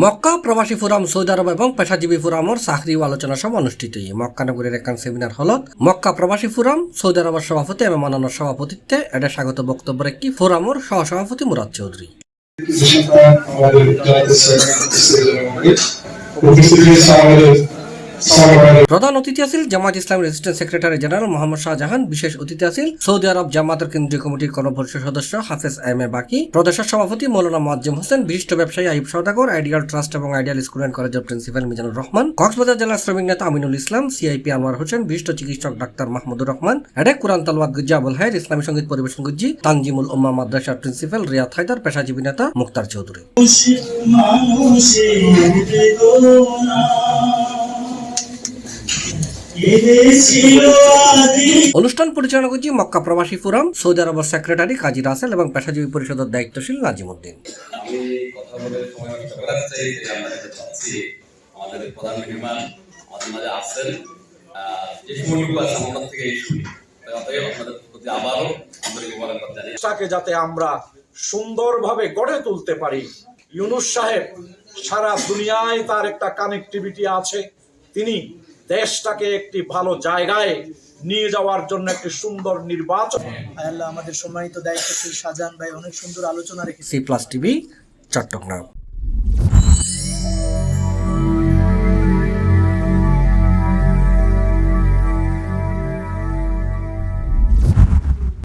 মক্কা প্রবাসী forum Saudi আরব এবং পেশাজীবী ফোরামের চাকরি ও আলোচনা সভা অনুষ্ঠিত মক্কা নগরীর একখান সেমিনার হলত মক্কা প্রবাসী ফোরাম সৌদি আরবের সভাপতি এবং অন্যান্য সভাপতিত্বে এটা স্বাগত বক্তব্য রাখি ফোরামের সহসভাপতি মুরাদ চৌধুরী। প্রধান অতিথি আছিল জামাত ইসলামের registrant secretary general Mohammad Shahjahan. বিশেষ অতিথি আছিল সৌদি আরব জামাতের কেন্দ্রীয় কমিটির কর্মপরিষদ সদস্য হাফেজ এম এ বাকি, প্রদেশের সভাপতি মৌলানা মুয়াজ্জেম হোসেন, বিশিষ্ট ব্যবসায়ী আইব সওদাগর, আইডিয়াল ট্রাস্ট এবং আইডিয়াল স্কুল অ্যান্ড কলেজের প্রিন্সিপাল মিজানুর রহমান, কক্সবাজার জেলার শ্রমিক নেতা আমিনুল ইসলাম, সিআইপি আনোয়ার হোসেন, বিশিষ্ট চিকিৎসক ডাক্তার মাহমুদুর রহমান, এডেক কুরআন তালাওয়াত গুজ্জি আবুল হায়ের, ইসলামী সঙ্গীত পরিবেশন গুজ্জি তানজিমুল উম্মাহ মাদ্রাসার প্রিন্সিপাল রিয়াদ হায়দার, পেশাজীবী নেতা মুক্তার চৌধুরী। অনুষ্ঠান পরিচালনা করছি মক্কা প্রবাসী ফোরাম সৌদি আরবের সেক্রেটারি কাজী রাসেল এবং পেশাজীবী পরিষদের দায়িত্বশীল নাজিমউদ্দিন। আমি কথা বলে সময় নষ্ট করার চাই যে আমরা যেটা চাচ্ছি আমাদের প্রধান মেহমান আমাদের মাঝে আছেন, যে সময়টুকু আছে আমাদের থেকে এই শুনি, অতএব আপনাদের প্রতি আবারও আন্তরিক মোবারকবাদ জানাই। তাকে যাতে আমরা সুন্দরভাবে গড়ে তুলতে পারি। ইউনূস সাহেব সারা দুনিয়ায় তার একটা কানেক্টিভিটি আছে, তিনি দেশটাকে একটি ভালো জায়গায় নিয়ে যাওয়ার জন্য একটি সুন্দর নির্বাচন। আল্লাহ আমাদের সম্মানিত দায়িত্বশীল শাহজাহান ভাই অনেক সুন্দর আলোচনা রেখেছেন। C+ TV Chittagong.